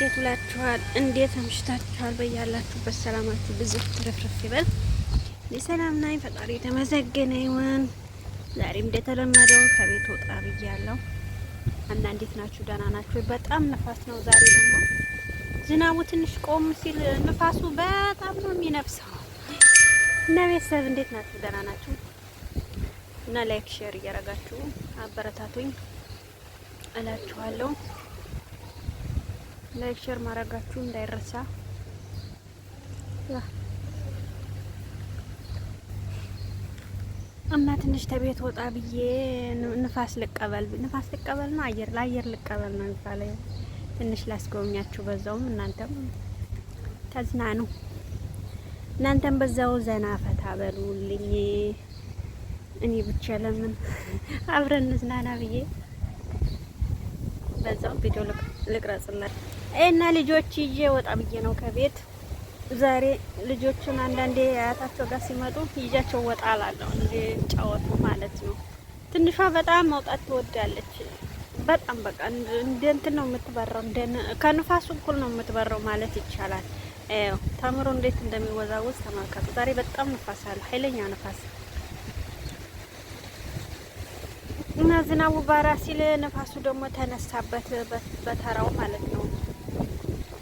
እንዴት ውላችኋል? እንዴት አምሽታችኋል? በያላችሁበት ሰላማችሁ ብዙ ትረፍረፍ ይበል። ሰላም ነኝ፣ ፈጣሪ የተመሰገነ ይሁን። ዛሬም እንደተለመደው ከቤት ወጣ ብያለሁ እና እንዴት ናችሁ? ደህና ናችሁ? በጣም ነፋስ ነው ዛሬ። ደግሞ ዝናቡ ትንሽ ቆም ሲል ነፋሱ በጣም ነው የሚነፍሰው እና ቤተሰብ እንዴት ናችሁ? ደህና ናችሁ? እና ላይክ ሼር እያረጋችሁ አበረታቱኝ እላችኋለሁ። ላይክ ሼር ማድረጋችሁ እንዳይረሳ። እና ትንሽ ተቤት ወጣ ብዬ ንፋስ ልቀበል ነው ለአየር ልቀበል ነው የሚባለው። ትንሽ ላስጎብኛችሁ፣ በዛውም እናንተም ተዝናኑ። እናንተም በዛው ዘና ፈታ በሉልኝ። እኔ ብቻ ለምን አብረን እንዝናና ብዬ በዛው ቪዲዮ ልቅረጽላችሁ እና ልጆች ይዤ ወጣ ብዬ ነው ከቤት ዛሬ። ልጆቹን አንዳንዴ አያታቸው ጋር ሲመጡ ይዣቸው ወጣ እላለሁ እንዲጫወቱ ማለት ነው። ትንሿ በጣም መውጣት ትወዳለች። በጣም በቃ እንደ እንትን ነው የምትበረው፣ ከንፋሱ እኩል ነው የምትበረው ማለት ይቻላል። ተምሮ እንዴት እንደሚወዛወዝ ተመልከቱ። ዛሬ በጣም ንፋስ አለ፣ ኃይለኛ ንፋስ እና ዝናቡ ባራ ሲል ነፋሱ ደግሞ ተነሳበት በተራው ማለት ነው።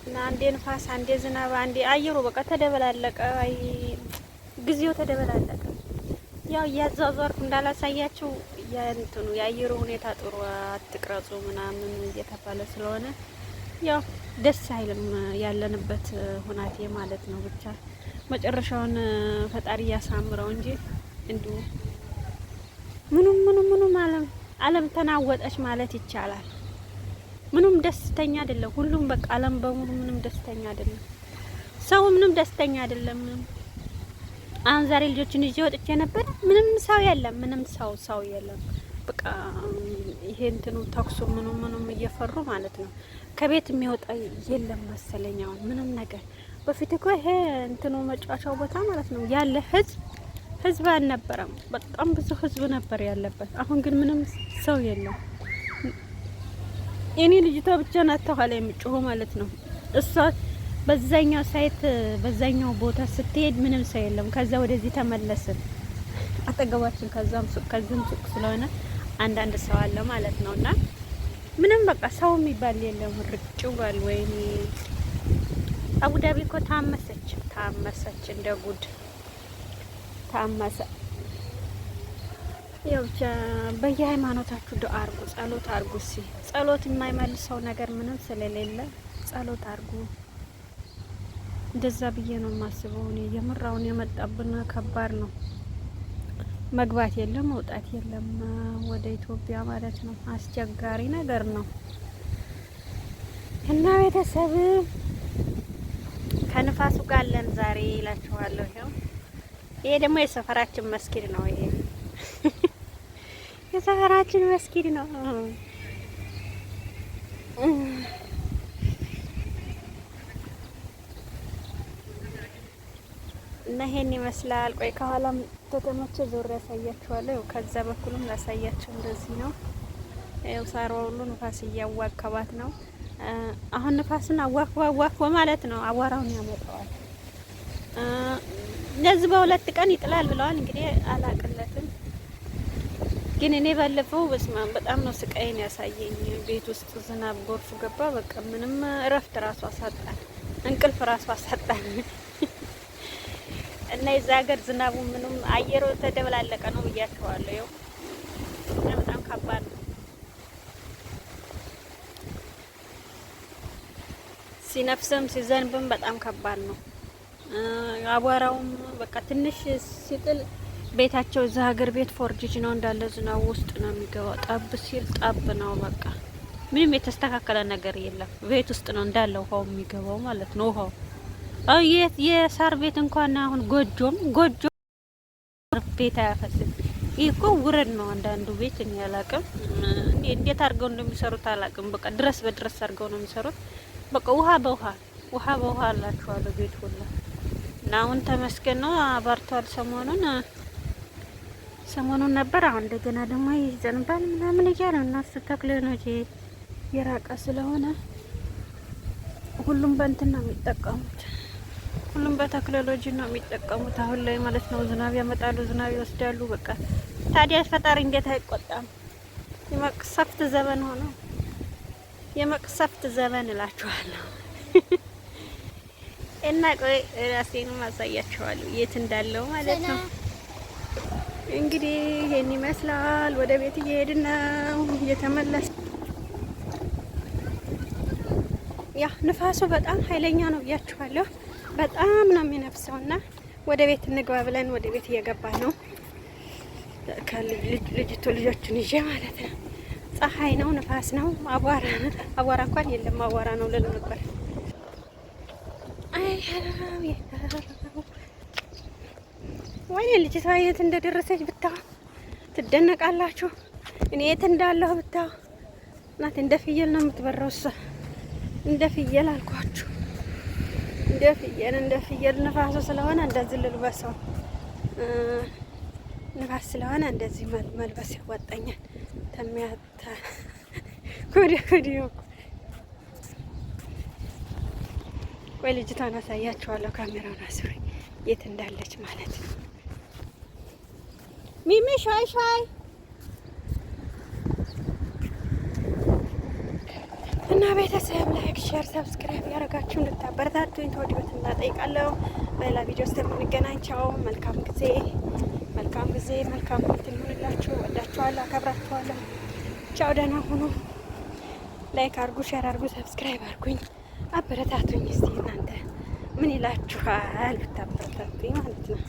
እና አንዴ ንፋስ፣ አንዴ ዝናብ፣ አንዴ አየሩ በቃ ተደበላለቀ። አይ ጊዜው ተደበላለቀ። ያው እያዟዟርኩ እንዳላሳያችሁ የእንትኑ የአየሩ ሁኔታ ጥሩ አትቅረጹ ምናምን እየተባለ ስለሆነ ያው ደስ አይልም ያለንበት ሁናቴ ማለት ነው። ብቻ መጨረሻውን ፈጣሪ ያሳምረው እንጂ እንዲሁ ምኑም ዓለም ተናወጠች ማለት ይቻላል። ምንም ደስተኛ አይደለም። ሁሉም በቃ ዓለም በሙሉ ምንም ደስተኛ አይደለም። ሰው ምንም ደስተኛ አይደለም። አሁን ዛሬ ልጆችን ይዤ ወጥቼ ነበር። ምንም ሰው የለም። ምንም ሰው የለም። በቃ ይሄ እንትኑ ተኩሱ ምኑም እየፈሩ ማለት ነው። ከቤት የሚወጣ የለም መሰለኝ አሁን ምንም ነገር። በፊት እኮ ይሄ እንትኑ መጫወቻው ቦታ ማለት ነው ያለ ህዝብ አልነበረም። በጣም ብዙ ህዝብ ነበር ያለበት። አሁን ግን ምንም ሰው የለም። የኔ ልጅቷ ብቻ ናት ተኋላ የምጮኸው ማለት ነው። እሷ በዛኛው ሳይት በዛኛው ቦታ ስትሄድ ምንም ሰው የለም። ከዛ ወደዚህ ተመለስን አጠገባችን፣ ከዛም ሱቅ ከዚህም ሱቅ ስለሆነ አንዳንድ ሰው አለ ማለት ነውና ምንም በቃ ሰው የሚባል የለም። ርጭ ብሏል። ወይኔ አቡዳቢ እኮ ታመሰች እንደ ጉድ ታመሰ። ያው ብቻ በየሃይማኖታችሁ ዱአ አርጉ፣ ጸሎት አርጉ። ጸሎት የማይመልሰው ነገር ምንም ስለሌለ ጸሎት አርጉ። እንደዛ ብዬ ነው የማስበው እኔ። የምራውን የመጣብን ከባድ ነው። መግባት የለም መውጣት የለም ወደ ኢትዮጵያ ማለት ነው። አስቸጋሪ ነገር ነው እና ቤተሰብ ከንፋሱ ጋር አለን ዛሬ እላችኋለሁ። ይሄ ደግሞ የሰፈራችን መስጊድ ነው። ይሄ የሰፈራችን መስጊድ ነው እና ይሄን ይመስላል። ቆይ ከኋላም ተተመቸ ዞር ያሳያችኋለሁ። ከዛ በኩልም ላሳያችሁ። እንደዚህ ነው። ያው ሳሯ ሁሉ ንፋስ እያዋከባት ነው። አሁን ንፋስን አዋክባ ማለት ነው። አዋራውን ያመጣዋል። ለዚህ በሁለት ቀን ይጥላል ብለዋል። እንግዲህ አላቅለትም፣ ግን እኔ ባለፈው በጣም ነው ስቃይን ያሳየኝ። ቤት ውስጥ ዝናብ ጎርፍ ገባ። በቃ ምንም እረፍት ራሱ አሳጣን፣ እንቅልፍ ራሱ አሳጣን። እና የዛ ሀገር ዝናቡ ምንም አየሩ ተደበላለቀ ነው ብያቸዋለሁ። ይኸው በጣም ከባድ ነው። ሲነፍስም ሲዘንብም በጣም ከባድ ነው። አቧራውም በቃ ትንሽ ሲጥል ቤታቸው እዛ ሀገር ቤት ፎርጅጅ ነው እንዳለ ዝናቡ ውስጥ ነው የሚገባው። ጠብ ሲል ጠብ ነው በቃ ምንም የተስተካከለ ነገር የለም። ቤት ውስጥ ነው እንዳለ ውሃው የሚገባው ማለት ነው። ውሃው የሳር ቤት እንኳን አሁን ጎጆ ቤት አያፈስም። ይህ እኮ ውረድ ነው። አንዳንዱ ቤት እኔ አላቅም እንዴት አድርገው እንደሚሰሩት አላቅም። በቃ ድረስ በድረስ አድርገው ነው የሚሰሩት። በቃ ውሃ በውሃ አላችኋለሁ ቤት ሁላ እና አሁን ተመስገን ነው አባርቷል። ሰሞኑን ነበር። አሁን እንደገና ደግሞ ይዘንባል ምናምን እያለ እና ተክለ ነው የራቀ ስለሆነ ሁሉም በእንትን ነው የሚጠቀሙት። ሁሉም በቴክኖሎጂ ነው የሚጠቀሙት አሁን ላይ ማለት ነው። ዝናብ ያመጣሉ፣ ዝናብ ይወስዳሉ። በቃ ታዲያ ፈጣሪ እንዴት አይቆጣም? የመቅሰፍት ዘመን ሆኖ የመቅሰፍት ዘመን እላችኋለሁ። እና ቆይ ራሴንም አሳያችኋለሁ የት እንዳለው ማለት ነው። እንግዲህ ይሄን ይመስላል። ወደ ቤት እየሄድን ነው፣ እየተመለስ ያ ንፋሱ በጣም ኃይለኛ ነው ብያችኋለሁ። በጣም ነው የሚነፍሰውና ወደ ቤት እንግባ ብለን ወደ ቤት እየገባ ነው። ልጆቹን ይዤ ማለት ነው። ፀሐይ ነው፣ ንፋስ ነው፣ አቧራ እንኳን የለም። አቧራ ነው ልል ነበር። ወይኔ ልጅቷ የት እንደደረሰች ብታው ትደነቃላችሁ። እኔ የት እንዳለሁ ብታው እናቴ እንደ ፍየል ነው የምትበረው እሷ። እንደ ፍየል አልኳችሁ፣ እንደ ፍየል ንፋሱ ስለሆነ እንደዚህ ልልበሰው። ንፋስ ስለሆነ እንደዚህ መልበስ ያዋጣኛል። ተሚያታ ኮዲዮ ወይ ልጅቷን አሳያችኋለሁ። ካሜራውን አስሪ የት እንዳለች ማለት ነው። ሚሚ ሻይ እና ቤተሰብ ላይክ፣ ሼር፣ ሰብስክራይብ ያደረጋችሁ እንድታበረታቱኝ ተወዲዮት እናጠይቃለሁ። በሌላ ቪዲዮ ውስጥ የምንገናኝ። ቻው። መልካም ጊዜ፣ መልካም እንትን ይሁንላችሁ። ወዳችኋለሁ፣ አከብራችኋለሁ። ቻው፣ ደህና ሁኑ። ላይክ አርጉ፣ ሼር አርጉ፣ ሰብስክራይብ አርጉኝ፣ አበረታቱኝ። እስቲ እናንተ ምን ይላችኋል ብታበረታቱኝ ማለት ነው።